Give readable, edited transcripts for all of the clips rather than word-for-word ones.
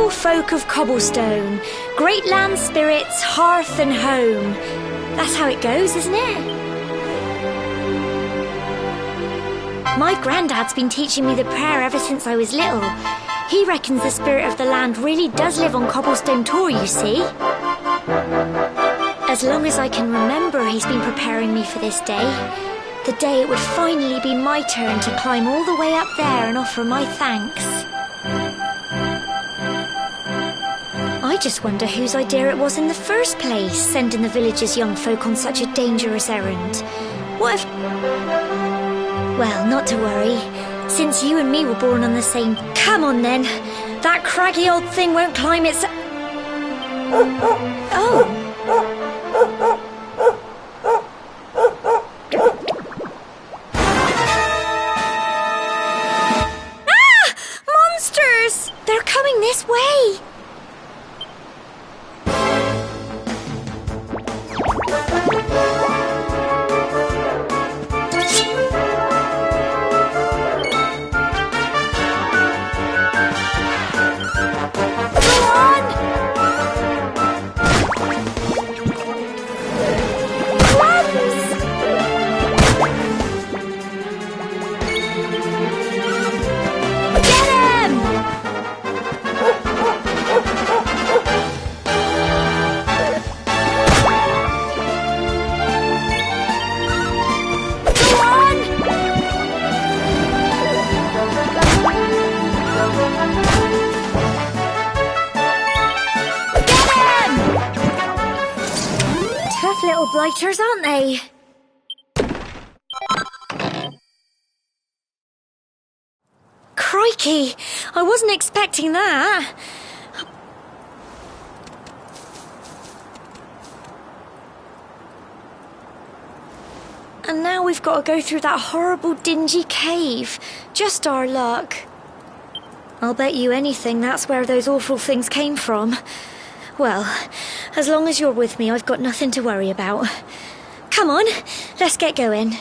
Folk of cobblestone, great land spirits, hearth and home. That's how it goes, isn't it? My granddad's been teaching me the prayer ever since I was little. He reckons the spirit of the land really does live on Cobblestone Tor, you see. As long as I can remember, he's been preparing me for this day. The day it would finally be my turn to climb all the way up there and offer my thanks. I just wonder whose idea it was in the first place, sending the village's young folk on such a dangerous errand. What if... Well, not to worry. Since you and me were born on the same... Come on, then. That craggy old thing won't climb its... Oh. Ah! Monsters! They're coming this way. Little blighters, aren't they? Crikey! I wasn't expecting that. And now we've got to go through that horrible dingy cave. Just our luck. I'll bet you anything that's where those awful things came from. Well, as long as you're with me, I've got nothing to worry about. Come on, let's get going.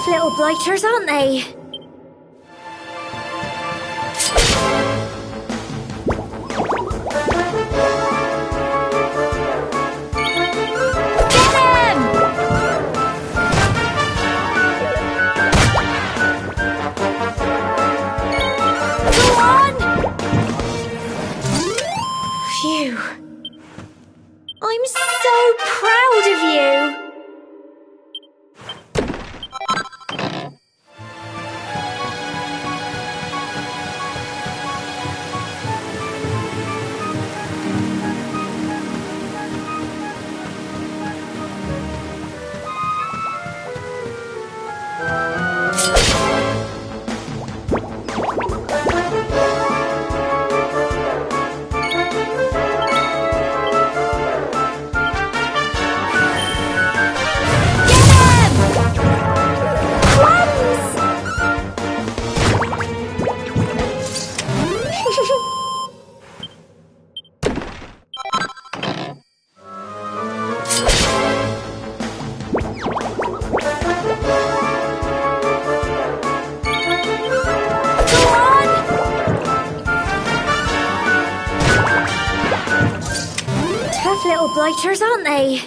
Little blighters, aren't they? Get him! Go on! Phew. I'm so proud of you! Little blighters, aren't they?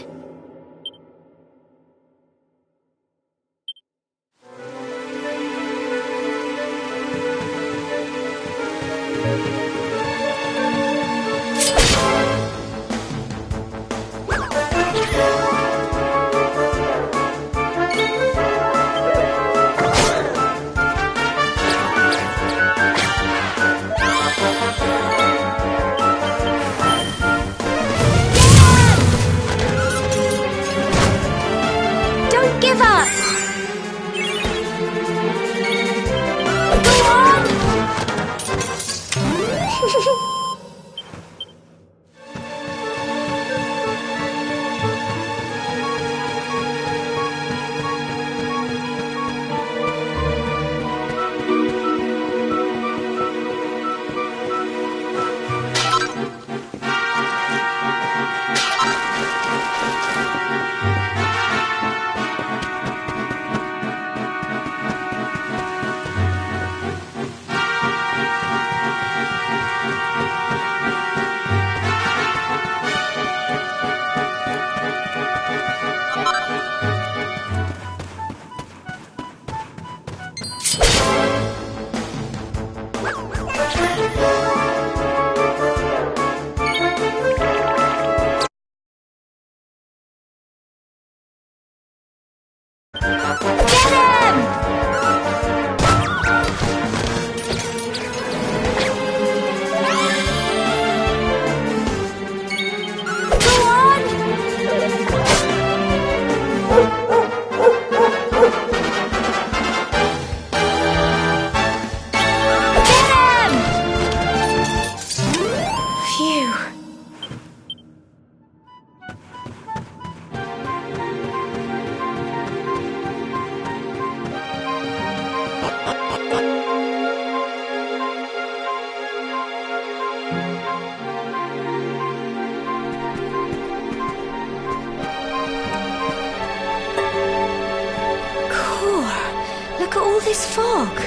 Look at all this fog.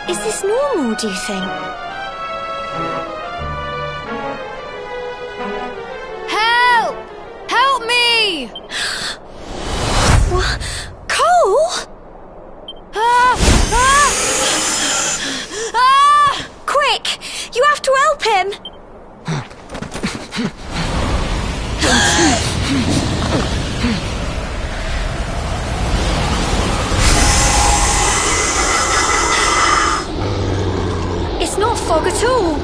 Is this normal, do you think? Help! Help me! What? Cole? Quick! You have to help him! It's not fog at all.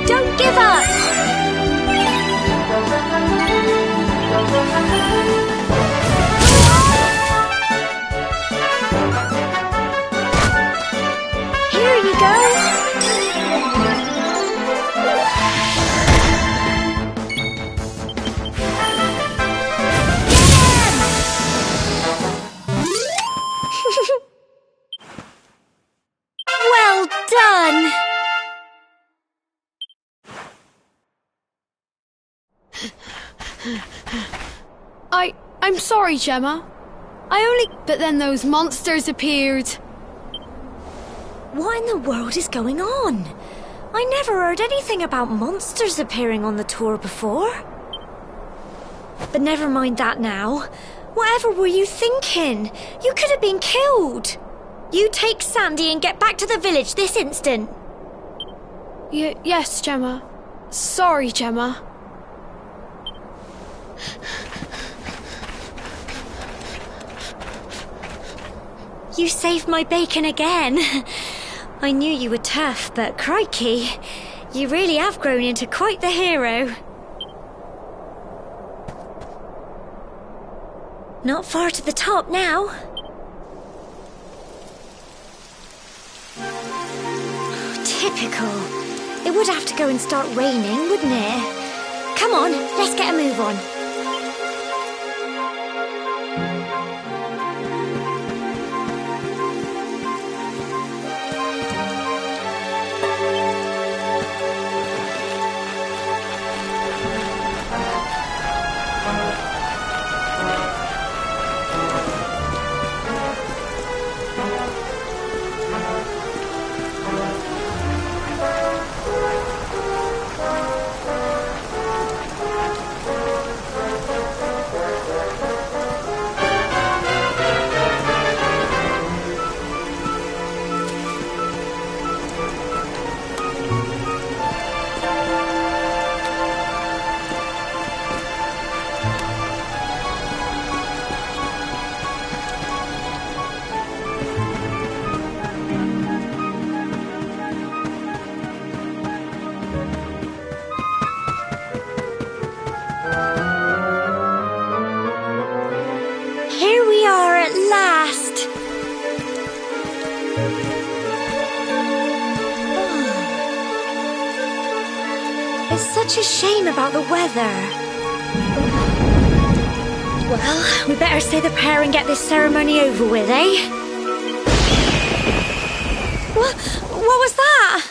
Don't give up! Here you go! Well done! I'm sorry, Gemma. But then those monsters appeared. What in the world is going on? I never heard anything about monsters appearing on the tour before. But never mind that now. Whatever were you thinking? You could have been killed. You take Sandy and get back to the village this instant. Yes, Gemma. Sorry, Gemma. You saved my bacon again. I knew you were tough, but crikey, you really have grown into quite the hero. Not far to the top now. Typical. It would have to go and start raining, wouldn't it? Come on, let's get a move on. It's such a shame about the weather. Well, we better say the prayer and get this ceremony over with, eh? What was that?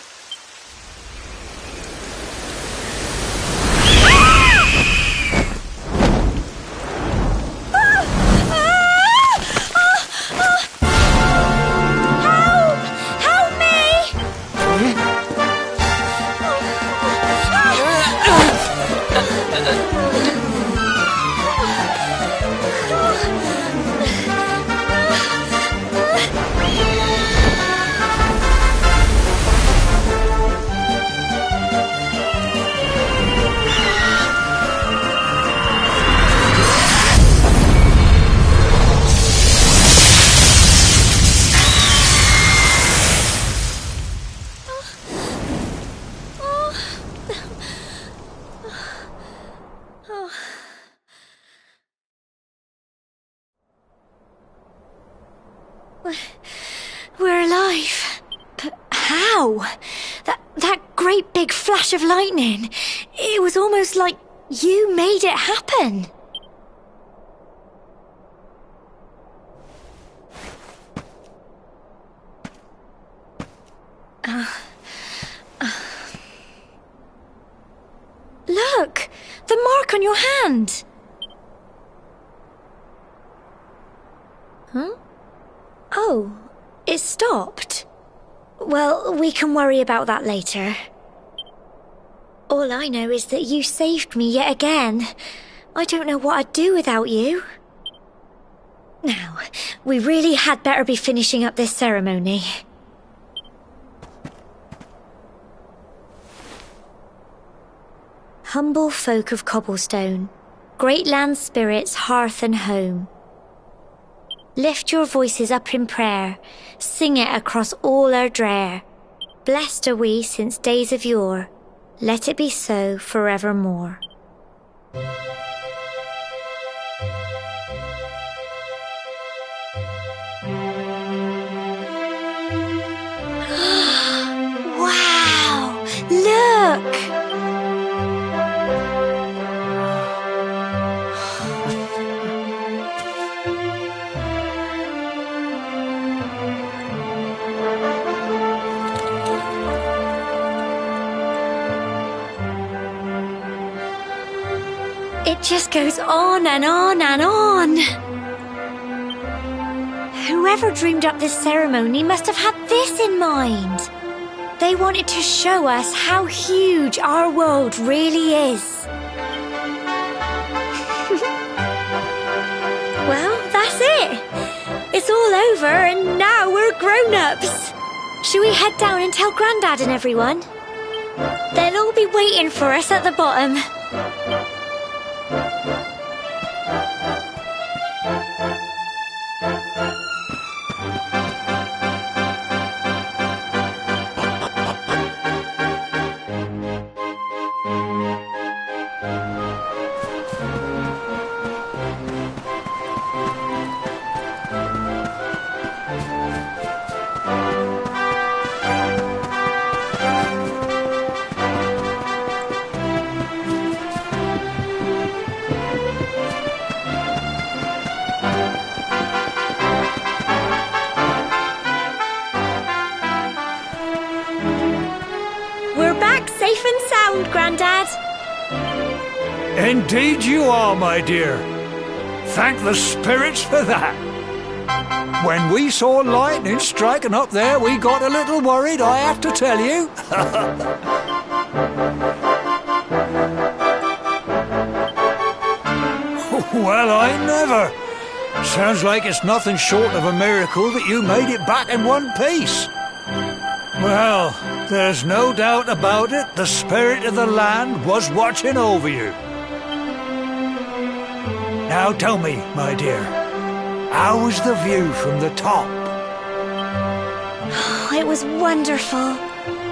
We're alive. But how? That great big flash of lightning. It was almost like you made it happen. Look! The mark on your hand! Huh? Oh, it stopped. Well, we can worry about that later. All I know is that you saved me yet again. I don't know what I'd do without you. Now, we really had better be finishing up this ceremony. Humble folk of cobblestone, great land spirits, hearth and home. Lift your voices up in prayer, sing it across all our drear. Blessed are we since days of yore, let it be so forevermore. Wow! Look! It just goes on and on and on. Whoever dreamed up this ceremony must have had this in mind. They wanted to show us how huge our world really is. Well, that's it. It's all over and now we're grown-ups. Should we head down and tell Grandad and everyone? They'll all be waiting for us at the bottom. Safe and sound, Grandad. Indeed you are, my dear. Thank the spirits for that. When we saw lightning striking up there, we got a little worried, I have to tell you. Well, I never. Sounds like it's nothing short of a miracle that you made it back in one piece. Well, there's no doubt about it, the spirit of the land was watching over you. Now tell me, my dear, how was the view from the top? It was wonderful.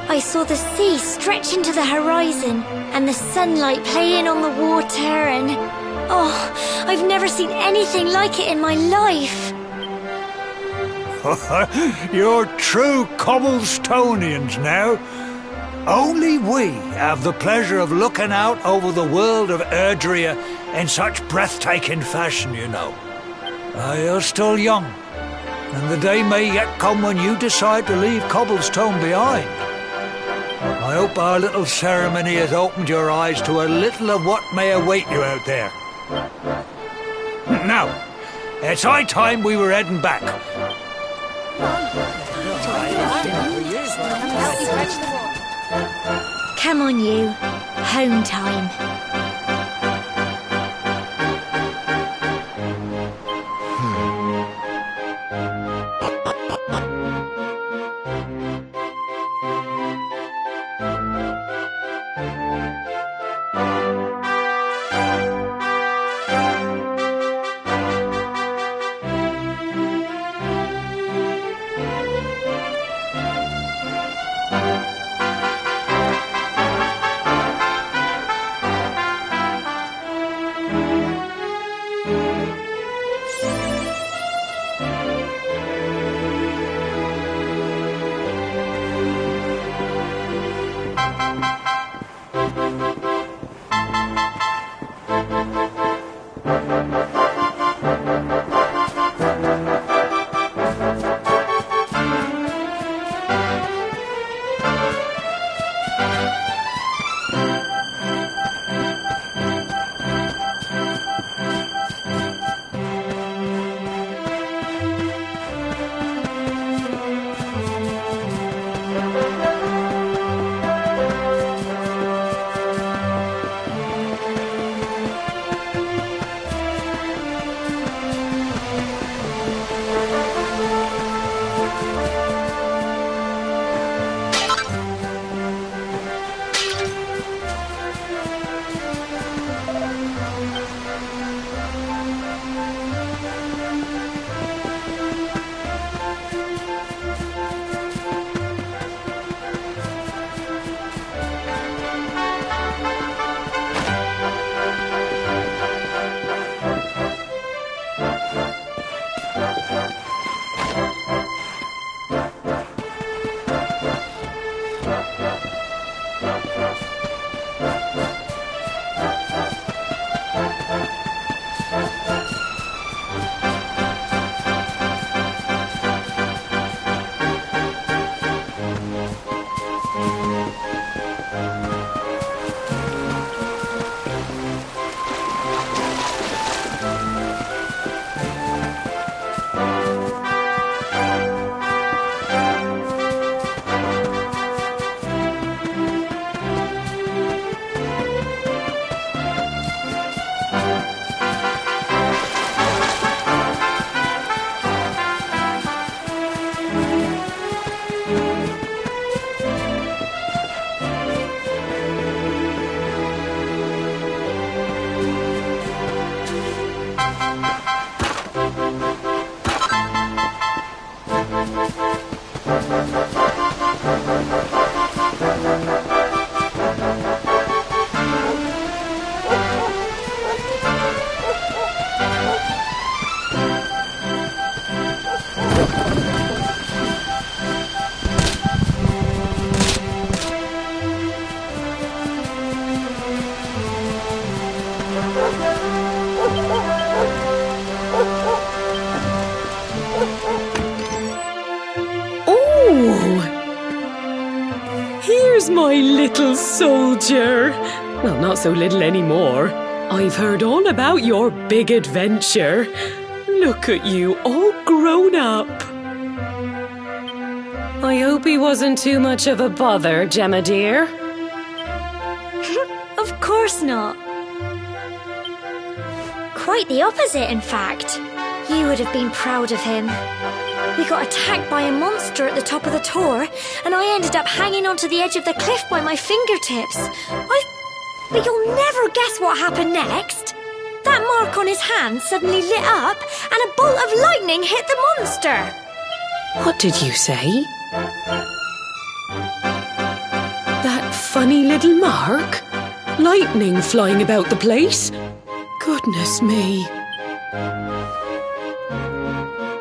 I saw the sea stretch into the horizon and the sunlight playing on the water and... oh, I've never seen anything like it in my life. You're true Cobblestonians now. Only we have the pleasure of looking out over the world of Erdrea in such breathtaking fashion, you know. You're still young, and the day may yet come when you decide to leave Cobblestone behind. I hope our little ceremony has opened your eyes to a little of what may await you out there. Now, it's high time we were heading back. Come on, you. Home time. Here's my little soldier. Well, not so little anymore. I've heard all about your big adventure. Look at you, all grown up. I hope he wasn't too much of a bother, Gemma dear. Of course not. Quite the opposite, in fact. You would have been proud of him. We got attacked by a monster at the top of the tor, and I ended up hanging onto the edge of the cliff by my fingertips. But you'll never guess what happened next. That mark on his hand suddenly lit up, and a bolt of lightning hit the monster. What did you say? That funny little mark? Lightning flying about the place? Goodness me.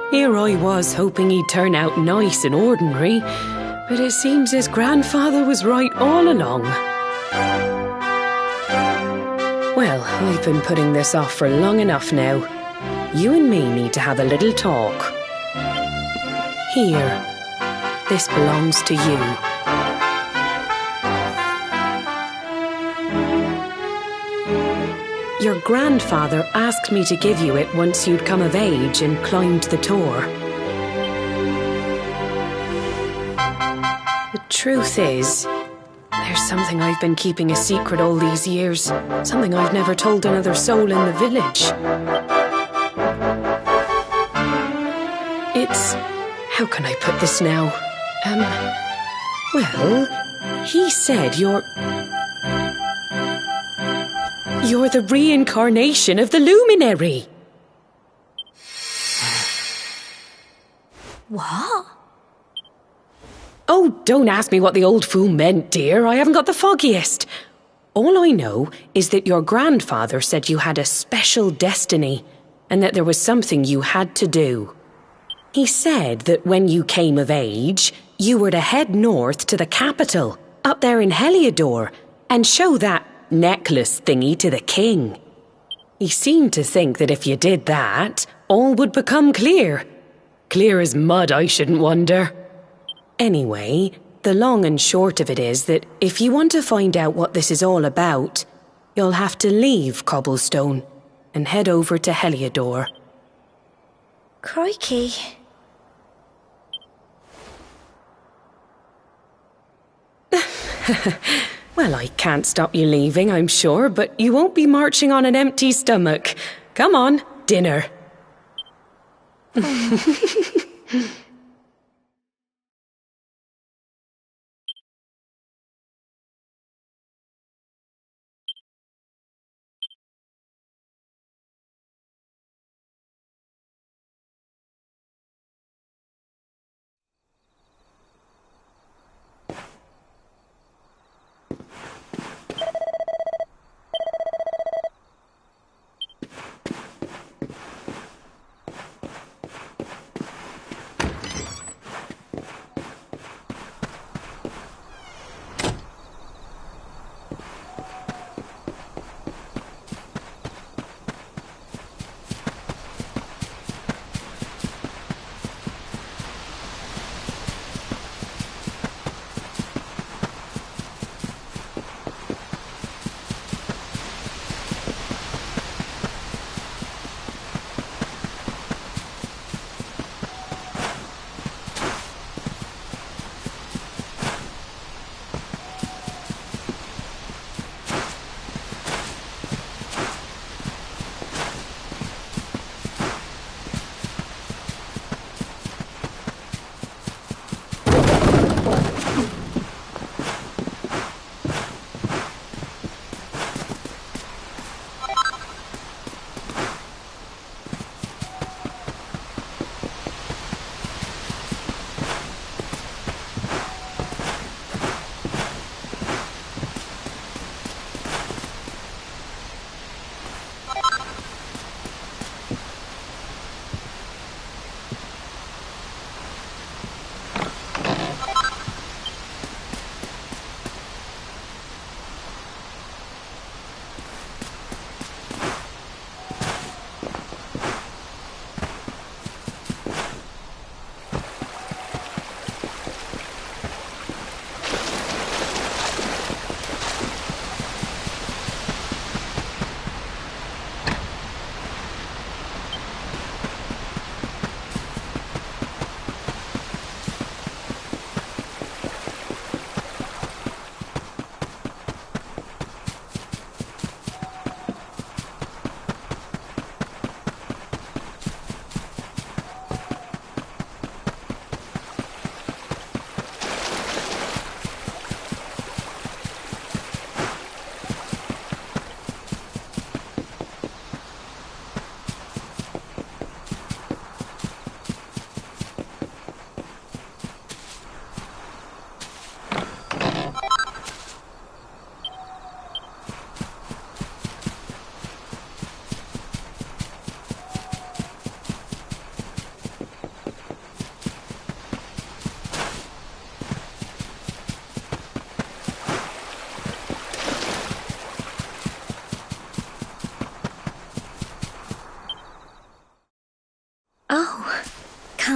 Here I was hoping he'd turn out nice and ordinary, But it seems his grandfather was right all along. Well, I've been putting this off for long enough now. You and me need to have a little talk. Here. This belongs to you. Your grandfather asked me to give you it once you'd come of age and climbed the Tor. The truth is, there's something I've been keeping a secret all these years. Something I've never told another soul in the village. It's... how can I put this now? Well, he said you're the reincarnation of the luminary. What? Oh, don't ask me what the old fool meant, dear. I haven't got the foggiest. All I know is that your grandfather said you had a special destiny and that there was something you had to do. He said that when you came of age, you were to head north to the capital, up there in Heliodor, and show that necklace thingy to the king. He seemed to think that if you did that, all would become clear. Clear as mud, I shouldn't wonder. Anyway, the long and short of it is that if you want to find out what this is all about, you'll have to leave Cobblestone and head over to Heliodor. Crikey. Well, I can't stop you leaving, I'm sure, but you won't be marching on an empty stomach. Come on, dinner.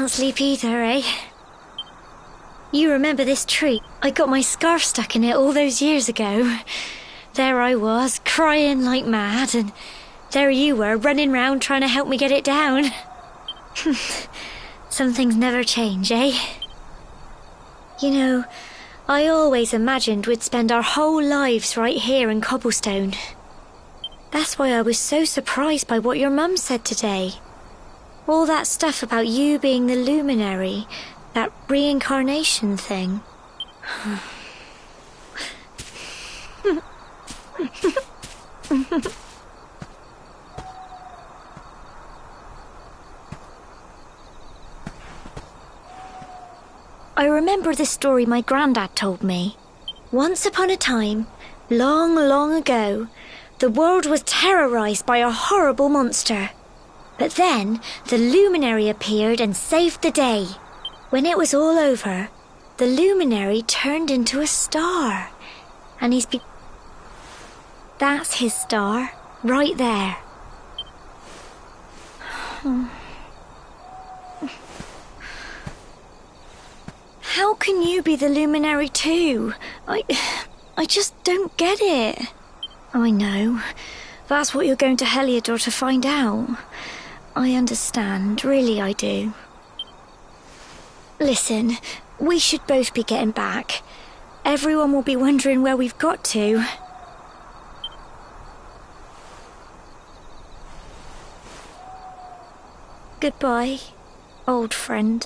can't sleep either, eh? You remember this tree? I got my scarf stuck in it all those years ago. There I was, crying like mad, and there you were, running round trying to help me get it down. Some things never change, eh? You know, I always imagined we'd spend our whole lives right here in Cobblestone. That's why I was so surprised by what your mum said today. All that stuff about you being the luminary, that reincarnation thing. I remember the story my granddad told me. Once upon a time, long, long ago, the world was terrorized by a horrible monster. But then, the luminary appeared and saved the day. When it was all over, the luminary turned into a star. And that's his star, right there. How can you be the luminary too? I just don't get it. I know. That's what you're going to Heliodor to find out. I understand, really I do. Listen, we should both be getting back. Everyone will be wondering where we've got to. Goodbye, old friend.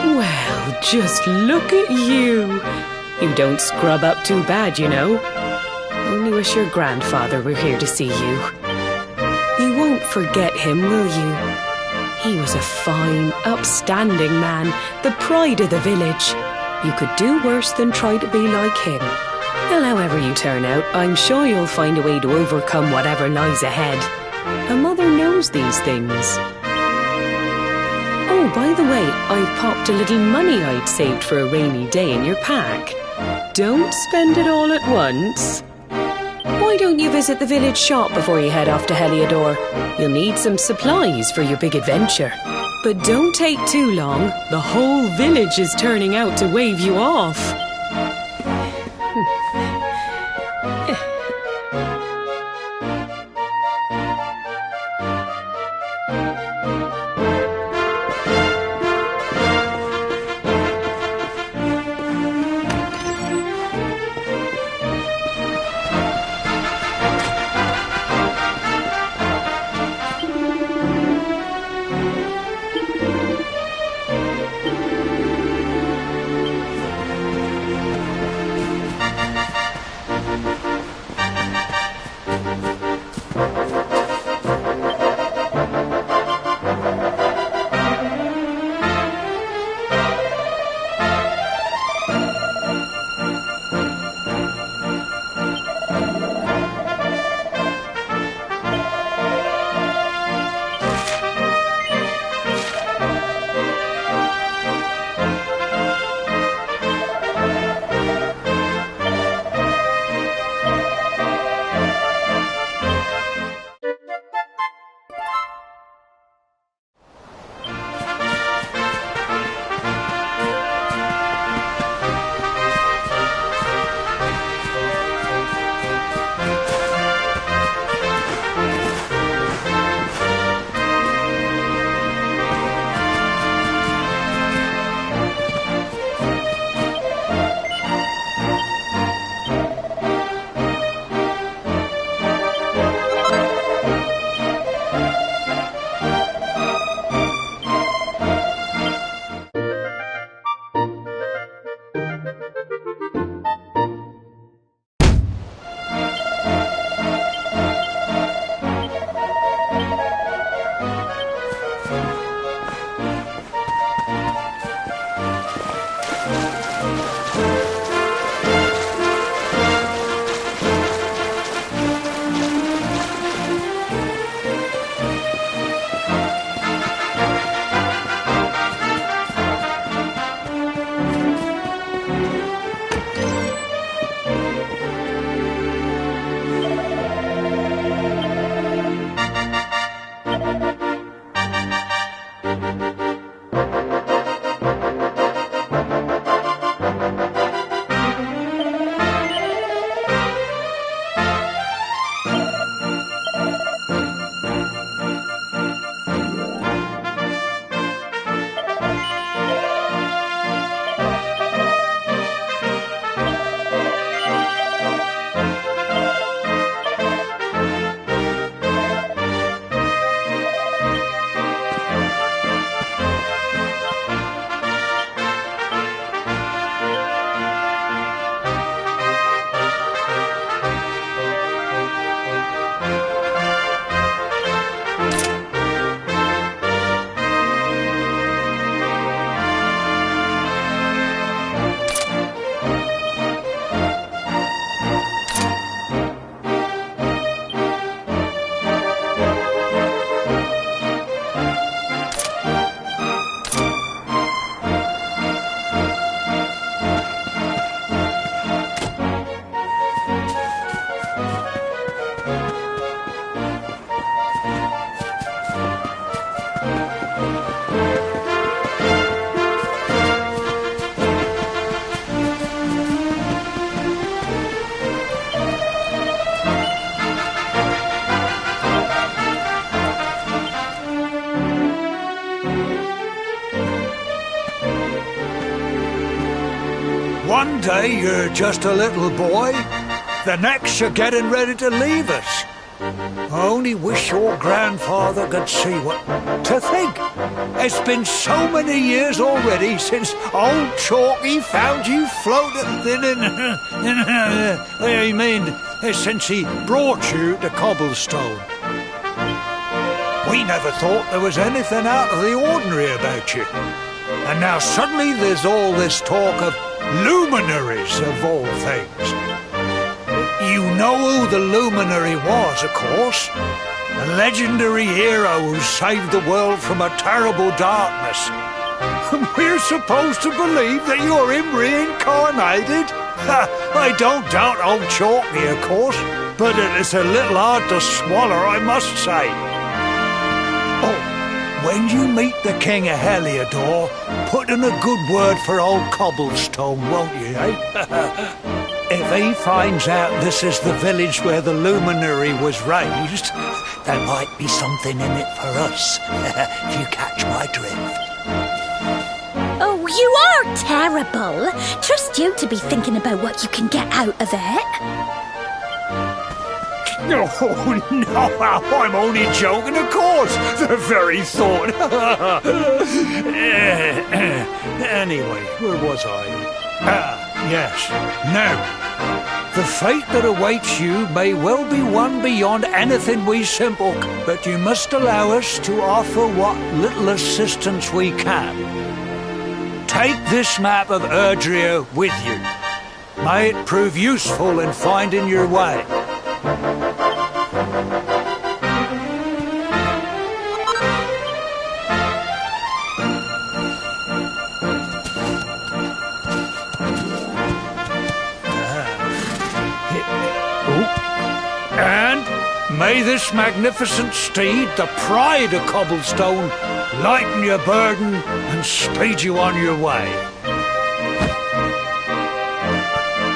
Well, just look at you. You don't scrub up too bad, you know. Only wish your grandfather were here to see you. You won't forget him, will you? He was a fine, upstanding man, the pride of the village. You could do worse than try to be like him. Well, however you turn out, I'm sure you'll find a way to overcome whatever lies ahead. A mother knows these things. Oh, by the way, I've popped a little money I'd saved for a rainy day in your pack. Don't spend it all at once. Why don't you visit the village shop before you head off to Heliodor? You'll need some supplies for your big adventure. But don't take too long. The whole village is turning out to wave you off. One day you're just a little boy, the next you're getting ready to leave us. I only wish your grandfather could see what to think. It's been so many years already since old Chalky found you floating I mean, since he brought you to Cobblestone. We never thought there was anything out of the ordinary about you. And now suddenly there's all this talk of luminaries of all things. You know who the luminary was, of course. A legendary hero who saved the world from a terrible darkness. And we're supposed to believe that you're him reincarnated? I don't doubt old Chalky, of course, but it's a little hard to swallow, I must say. Oh, when you meet the King of Heliodor, put in a good word for old Cobblestone, won't you, eh? If he finds out this is the village where the luminary was raised, there might be something in it for us, if you catch my drift. Oh, you are terrible. Trust you to be thinking about what you can get out of it. Oh, no, I'm only joking, of course. The very thought. Anyway, where was I? Yes. Now, the fate that awaits you may well be one beyond anything we simple, but you must allow us to offer what little assistance we can. Take this map of Erdrea with you. May it prove useful in finding your way. And may this magnificent steed, the pride of Cobblestone, lighten your burden and speed you on your way.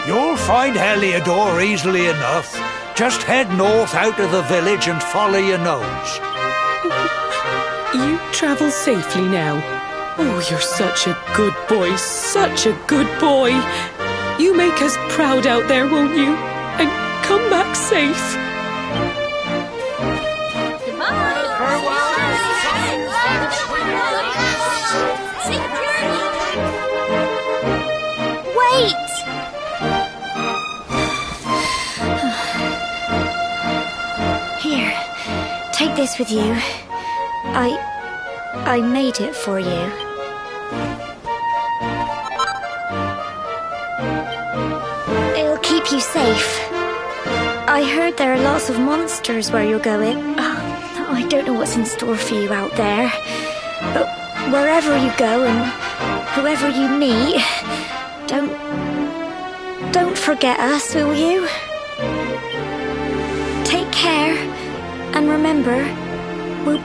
You'll find Heliodor easily enough. Just head north out of the village and follow your nose. You travel safely now. Oh, you're such a good boy, such a good boy. You make us proud out there, won't you? And come back safe. Wait! Here, take this with you. I made it for you. It'll keep you safe. I heard there are lots of monsters where you're going. I don't know what's in store for you out there. But wherever you go and whoever you meet, don't forget us, will you? Take care, and remember, we'll...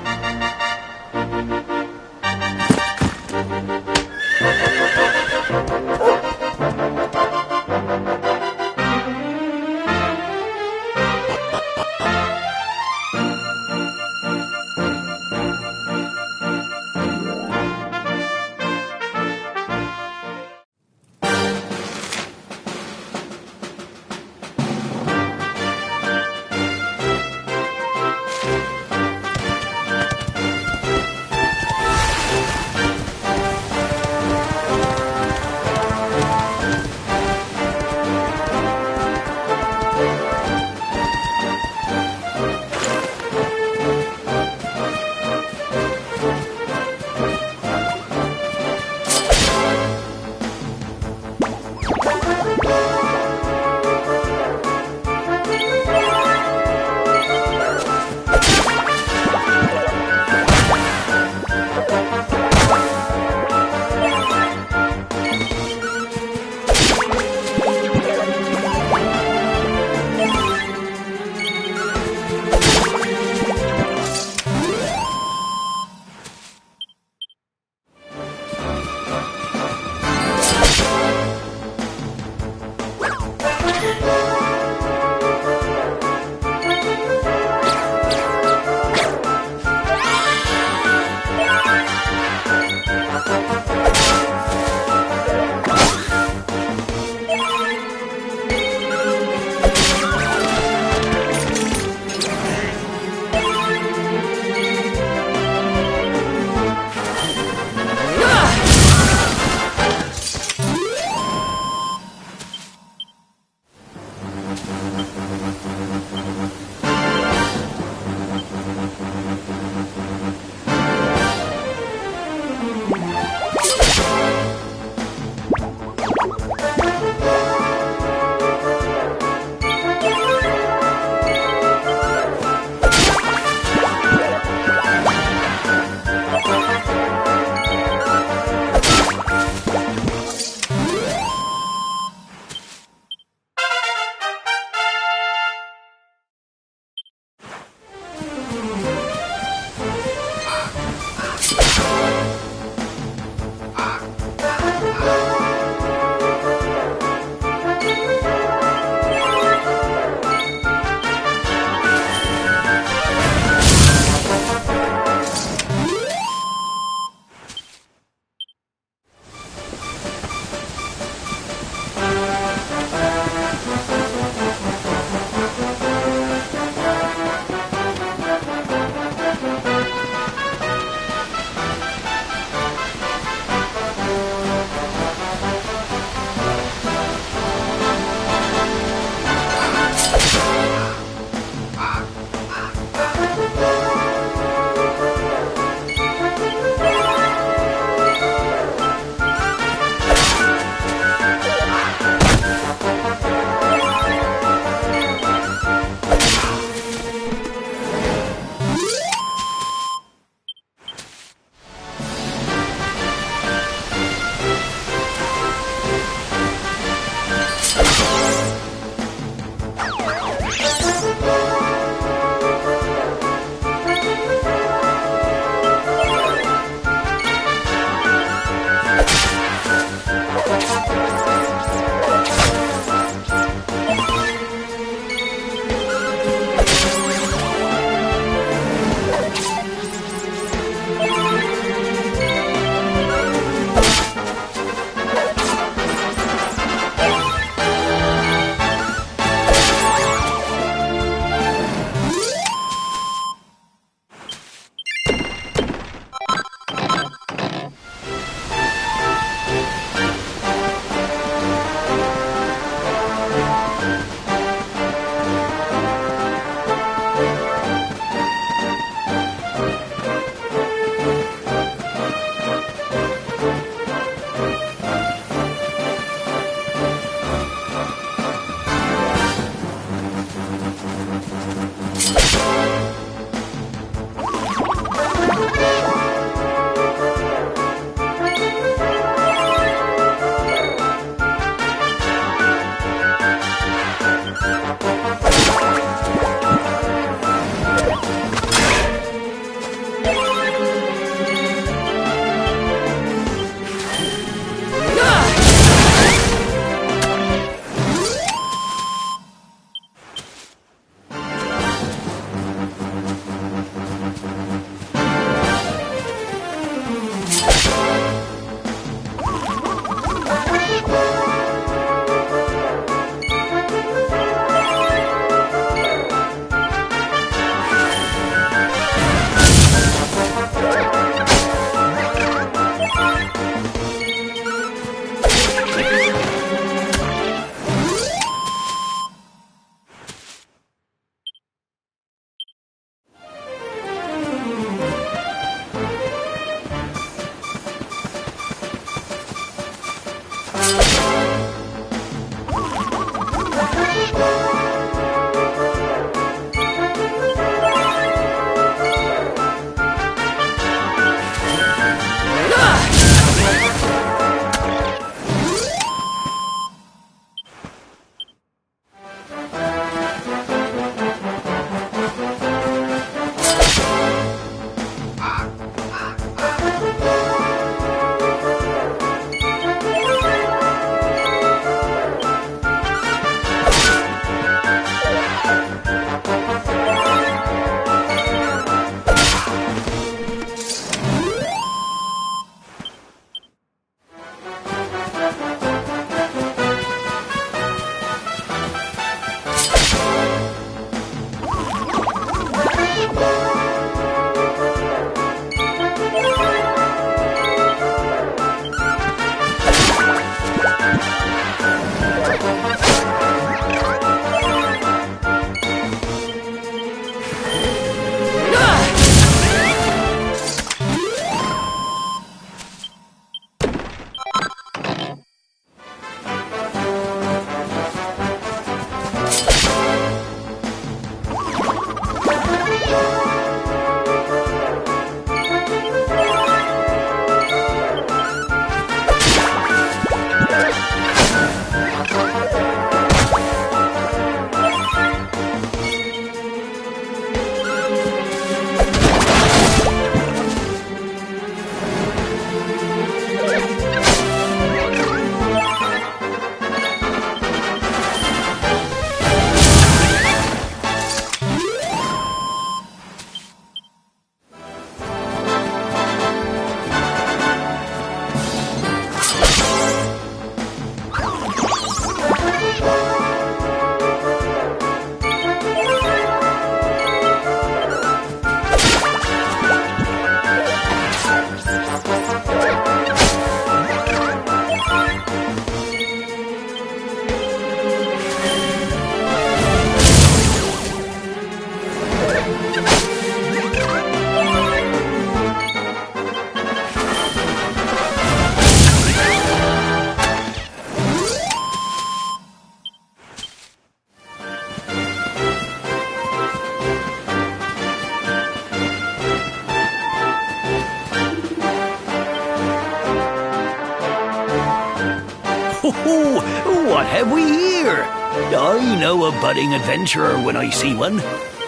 What have we here? I know a budding adventurer when I see one.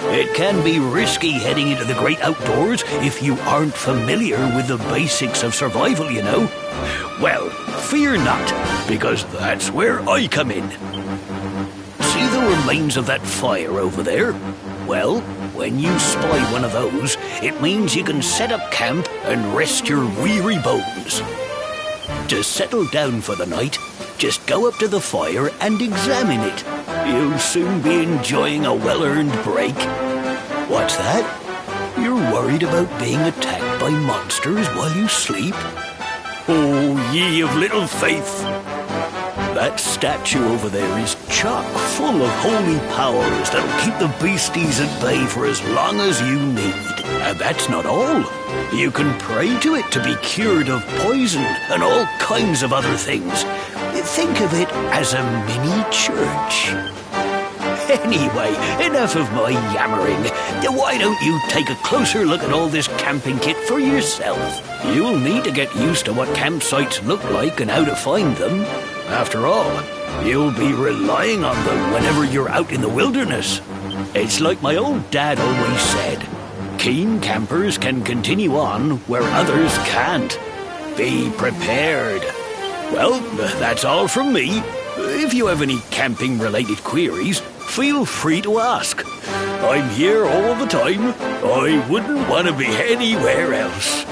It can be risky heading into the great outdoors if you aren't familiar with the basics of survival, you know. Well, fear not, because that's where I come in. See the remains of that fire over there? Well, when you spy one of those, it means you can set up camp and rest your weary bones. To settle down for the night, just go up to the fire and examine it. You'll soon be enjoying a well-earned break. What's that? You're worried about being attacked by monsters while you sleep? Oh, ye of little faith! That statue over there is chock full of holy powers that'll keep the beasties at bay for as long as you need. And that's not all. You can pray to it to be cured of poison and all kinds of other things. Think of it as a mini church. Anyway, enough of my yammering. Why don't you take a closer look at all this camping kit for yourself? You'll need to get used to what campsites look like and how to find them. After all, you'll be relying on them whenever you're out in the wilderness. It's like my old dad always said, keen campers can continue on where others can't. Be prepared. Well, that's all from me. If you have any camping-related queries, feel free to ask. I'm here all the time. I wouldn't want to be anywhere else.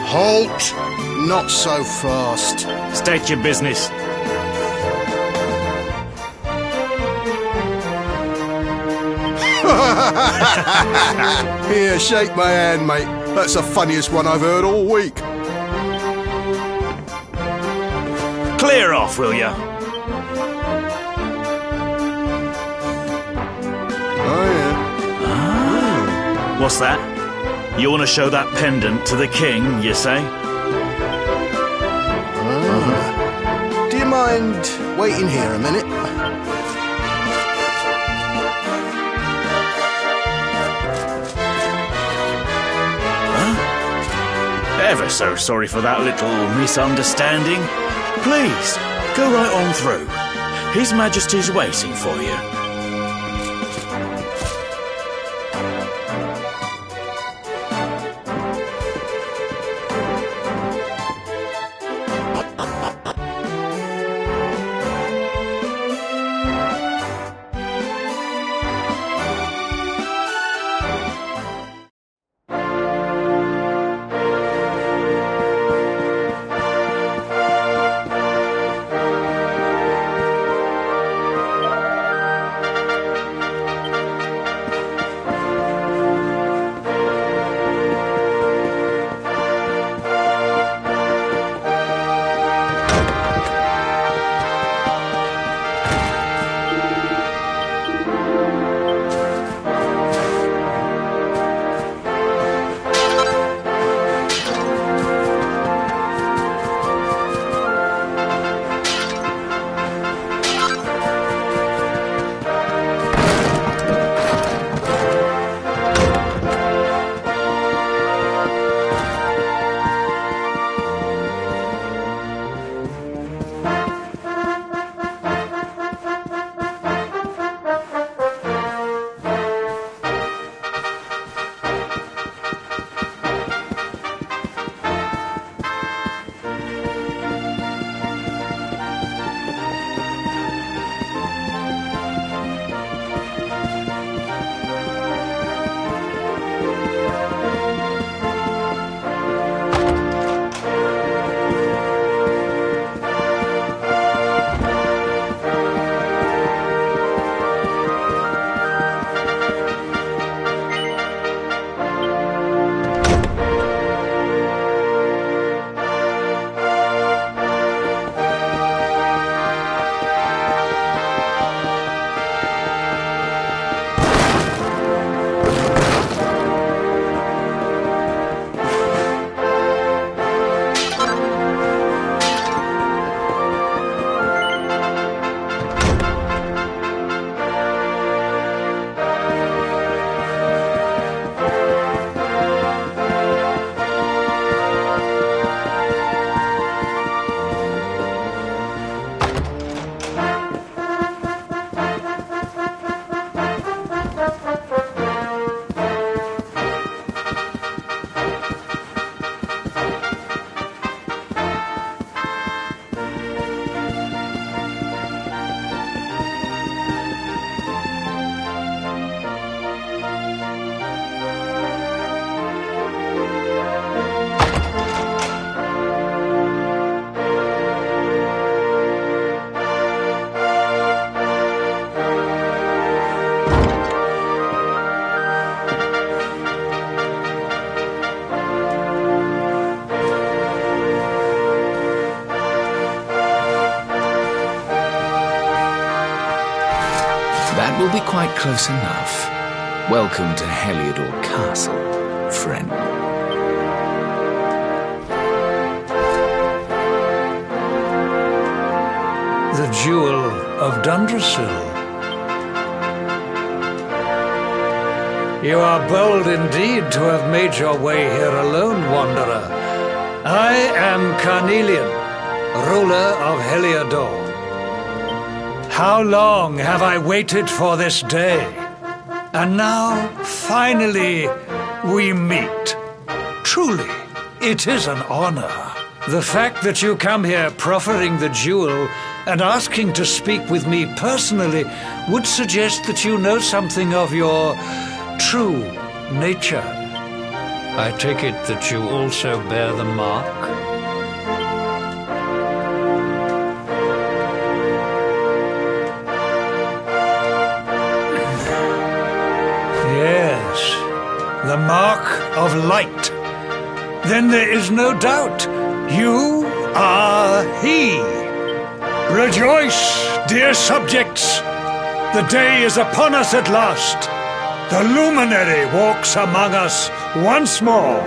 Halt! Not so fast. State your business. Here, shake my hand, mate. That's the funniest one I've heard all week. Clear off, will ya? Oh, yeah. What's that? You want to show that pendant to the king, you say? Do you mind waiting here a minute? Ever so sorry for that little misunderstanding. Please, go right on through. His Majesty's waiting for you. That will be quite close enough. Welcome to Heliodor Castle, friend. The Jewel of Dundrasil. You are bold indeed to have made your way here alone, Wanderer. I am Carnelian, ruler of Heliodor. How long have I waited for this day? And now, finally, we meet. Truly, it is an honor. The fact that you come here proffering the jewel and asking to speak with me personally would suggest that you know something of your true nature. I take it that you also bear the mark? Yes, the mark of light. Then there is no doubt, you are he. Rejoice, dear subjects! The day is upon us at last. The luminary walks among us once more.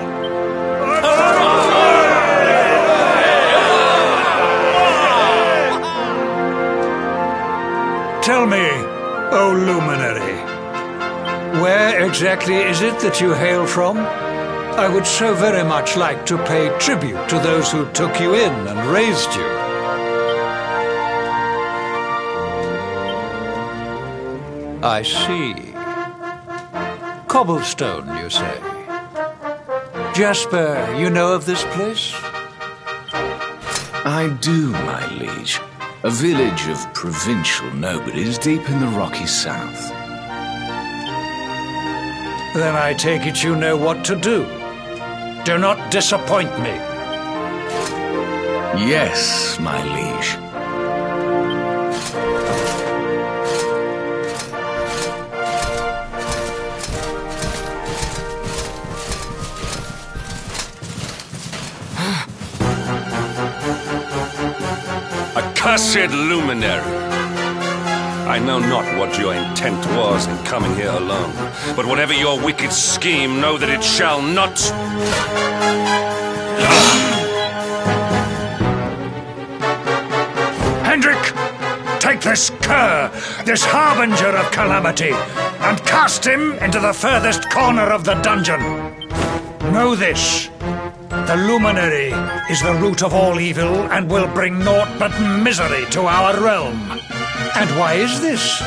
Tell me, O luminary, where exactly is it that you hail from? I would so very much like to pay tribute to those who took you in and raised you. I see. Cobblestone, you say? Jasper, you know of this place? I do, my liege. A village of provincial nobodies deep in the rocky south. Then I take it you know what to do. Do not disappoint me. Yes, my liege. Accursed luminary! I know not what your intent was in coming here alone, but whatever your wicked scheme, know that it shall not... Hendrik, take this cur, this harbinger of calamity, and cast him into the furthest corner of the dungeon. Know this. The luminary is the root of all evil and will bring naught but misery to our realm. And why is this?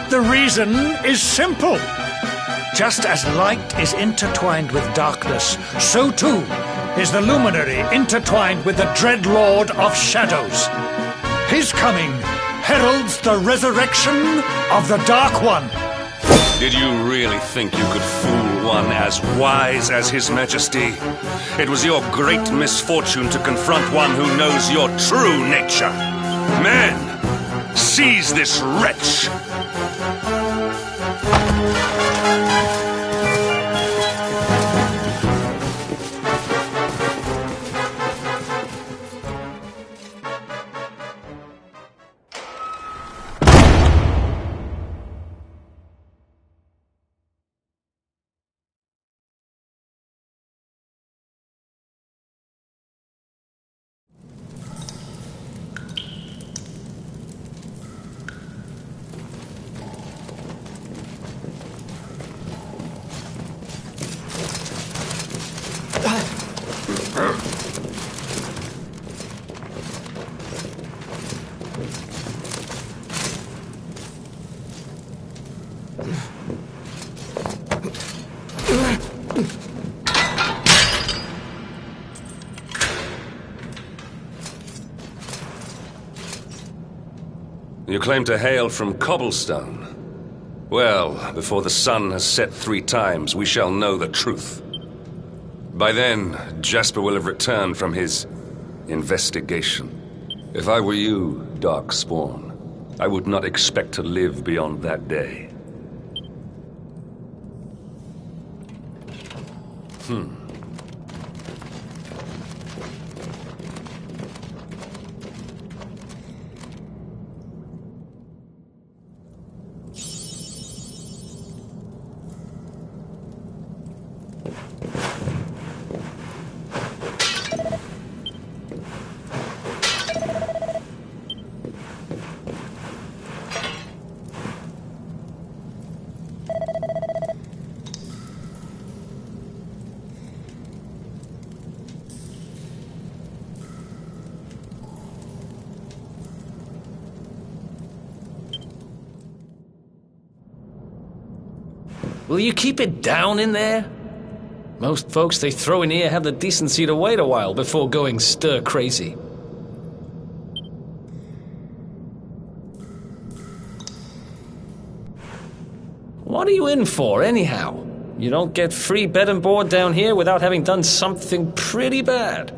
The reason is simple. Just as light is intertwined with darkness, so too is the luminary intertwined with the dread lord of shadows. His coming heralds the resurrection of the Dark One. Did you really think you could fool one as wise as His Majesty? It was your great misfortune to confront one who knows your true nature. Men, seize this wretch! You claim to hail from Cobblestone. Well, before the sun has set 3 times, we shall know the truth. By then, Jasper will have returned from his investigation. If I were you, Darkspawn, I would not expect to live beyond that day. Will you keep it down in there? Most folks they throw in here have the decency to wait a while before going stir crazy. What are you in for, anyhow? You don't get free bed and board down here without having done something pretty bad.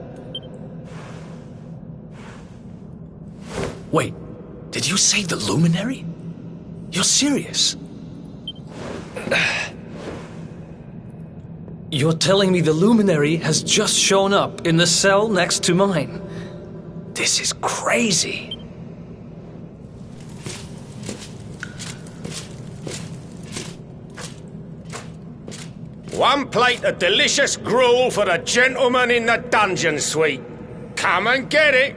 Wait, did you say the Luminary? You're serious? You're telling me the Luminary has just shown up in the cell next to mine? This is crazy. One plate of delicious gruel for the gentleman in the dungeon suite. Come and get it.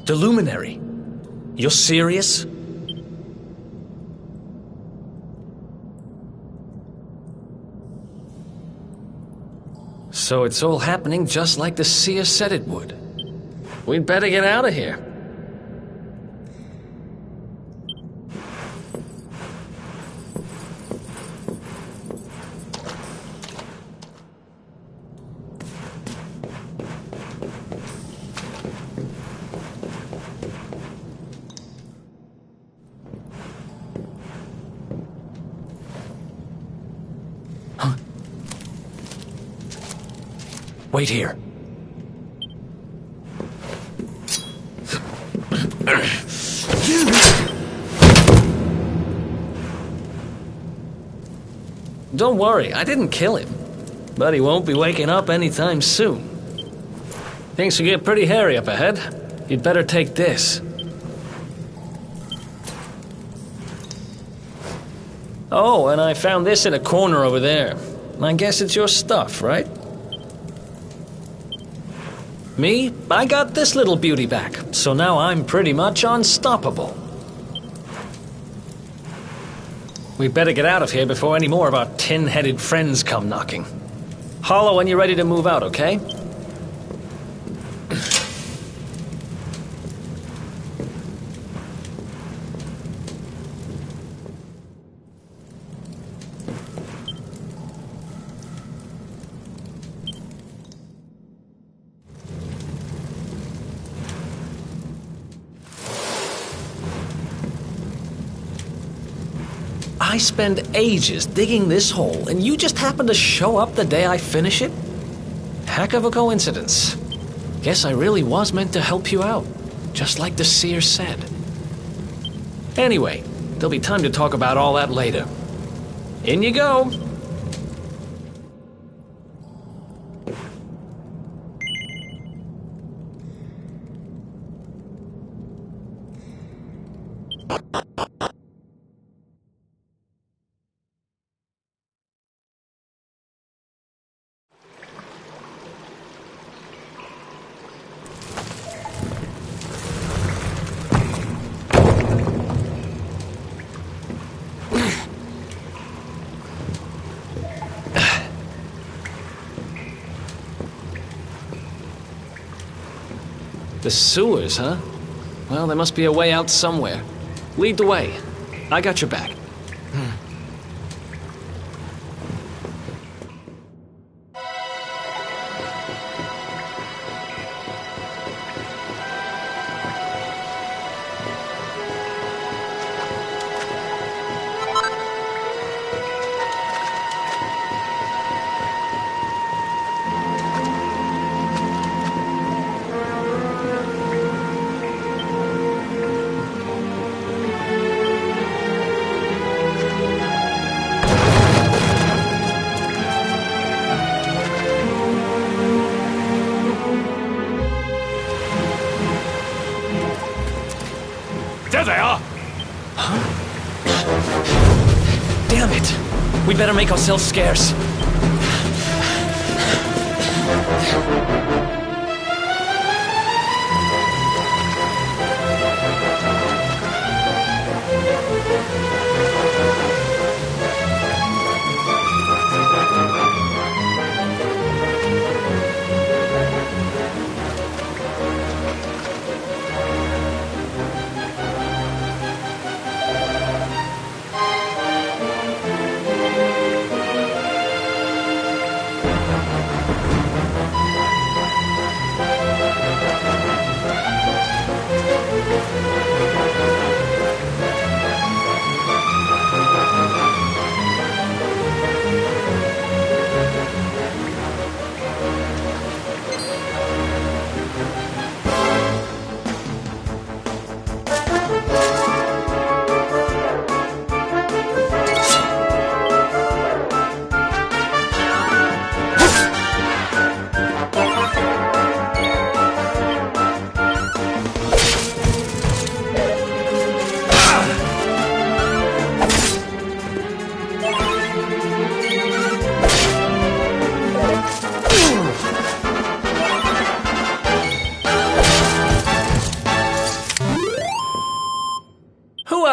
The Luminary? You're serious? So it's all happening just like the seer said it would. We'd better get out of here. Wait here. Don't worry, I didn't kill him. But he won't be waking up anytime soon. Things will get pretty hairy up ahead. You'd better take this. Oh, and I found this in a corner over there. I guess it's your stuff, right? Me, I got this little beauty back, so now I'm pretty much unstoppable. We better get out of here before any more of our tin-headed friends come knocking. Holler when you're ready to move out, okay? I spend ages digging this hole, and you just happen to show up the day I finish it? Heck of a coincidence. Guess I really was meant to help you out, just like the seer said. Anyway, there'll be time to talk about all that later. In you go. The sewers, huh? Well, there must be a way out somewhere. Lead the way. I got your back. There they are! Huh? Damn it! We'd better make ourselves scarce.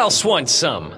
else wants some?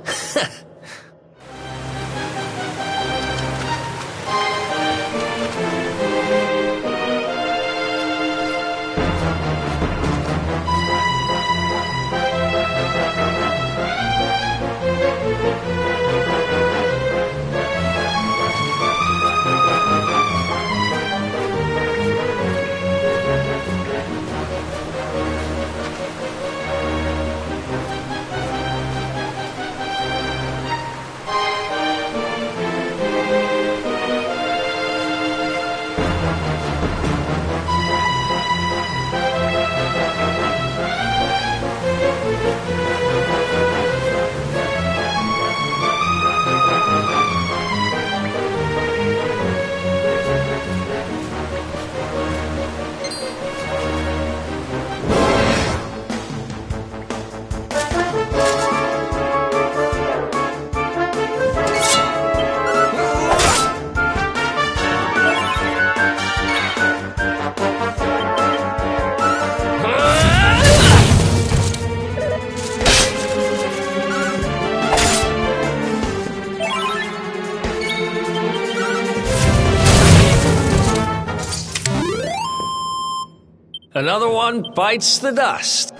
Another one bites the dust.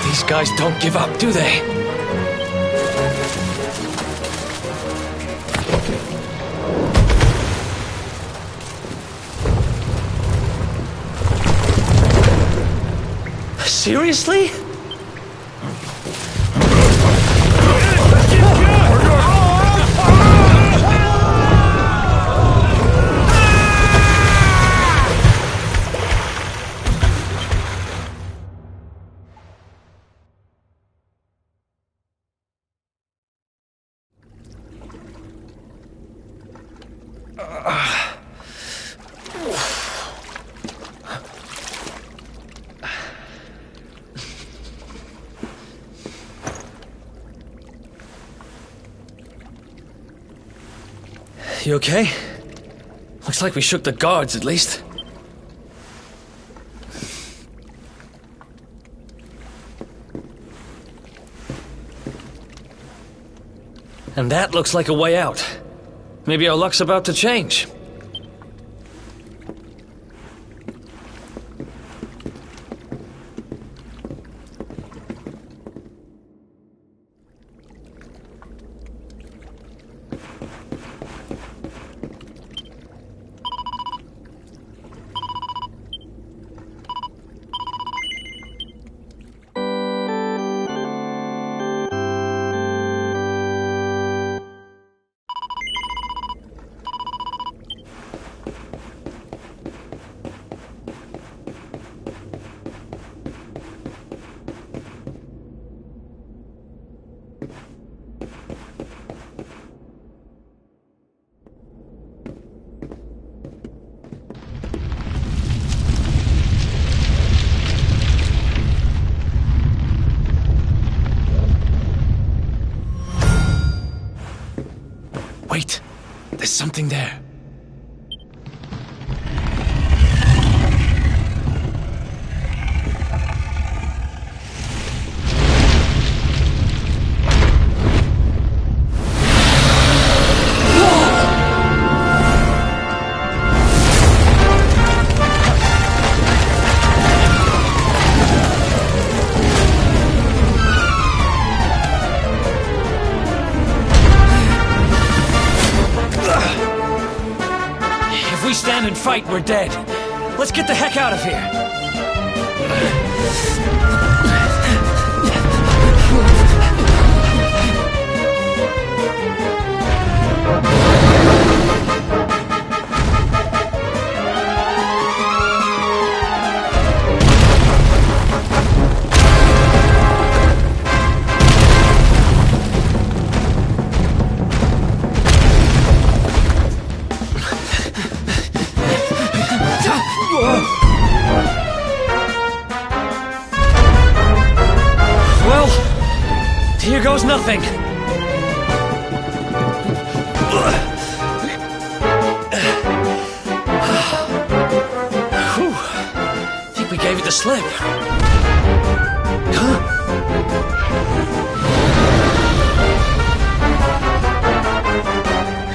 These guys don't give up, do they? Seriously? You okay? Looks like we shook the guards, at least. And that looks like a way out. Maybe our luck's about to change. Wait, there's something there. If we stand and fight, we're dead. Let's get the heck out of here. Here goes nothing. Whew. Think we gave it the slip.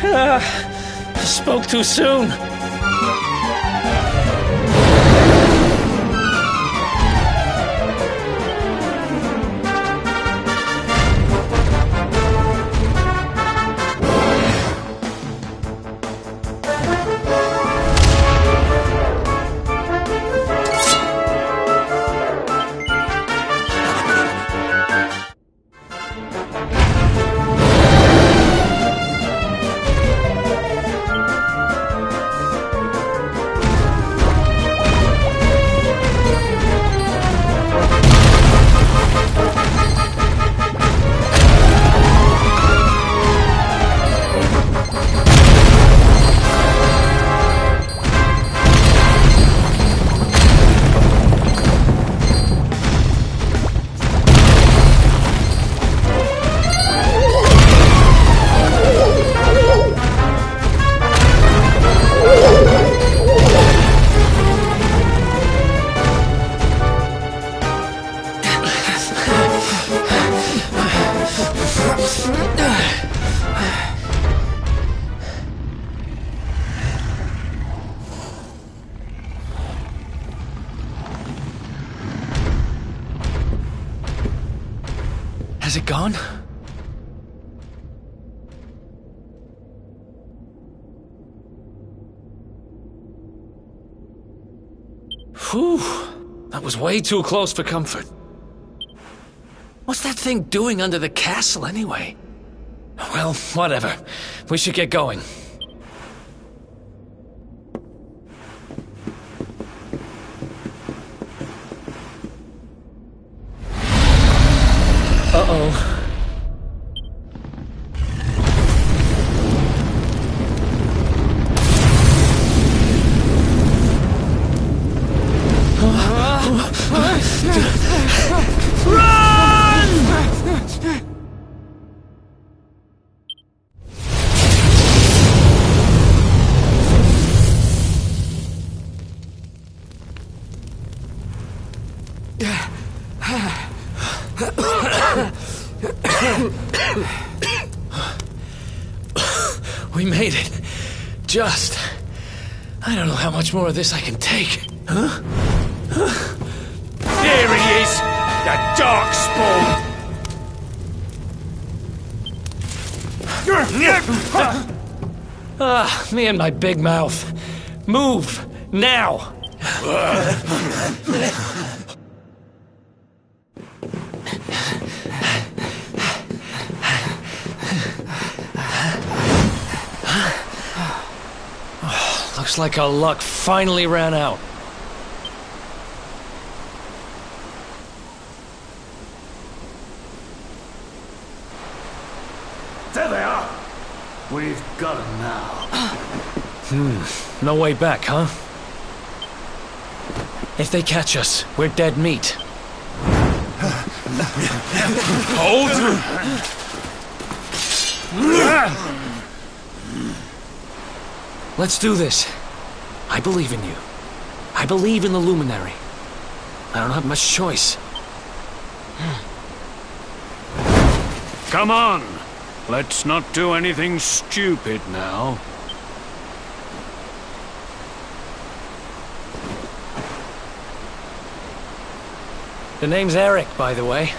Huh? Spoke too soon. Has it gone? Whew. That was way too close for comfort. What's that thing doing under the castle, anyway? Well, whatever. We should get going. Uh-oh. We made it. Just. I don't know how much more of this I can take. Huh? There he is! The darkspawn! Me and my big mouth. Move! Now! Looks like our luck finally ran out. There they are. We've got them now. No way back, huh? If they catch us, we're dead meat. Hold! Let's do this. I believe in you. I believe in the Luminary. I don't have much choice. Come on. Let's not do anything stupid now. The name's Eric, by the way.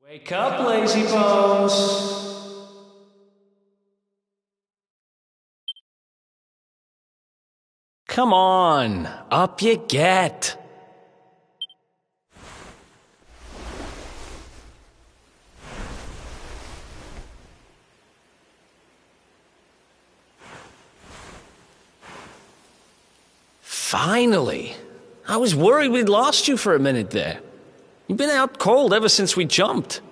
Wake up, lazy bones! Come on, up you get! Finally! I was worried we'd lost you for a minute there. You've been out cold ever since we jumped.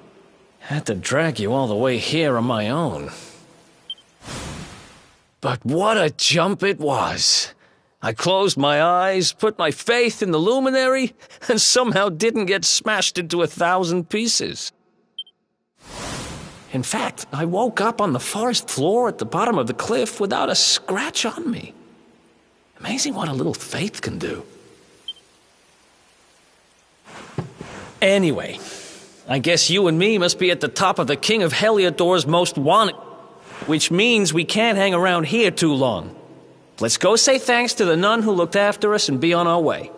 Had to drag you all the way here on my own. But what a jump it was! I closed my eyes, put my faith in the luminary, and somehow didn't get smashed into 1,000 pieces. In fact, I woke up on the forest floor at the bottom of the cliff without a scratch on me. Amazing what a little faith can do. Anyway, I guess you and me must be at the top of the King of Heliodor's most wanted, which means we can't hang around here too long. Let's go say thanks to the nun who looked after us and be on our way.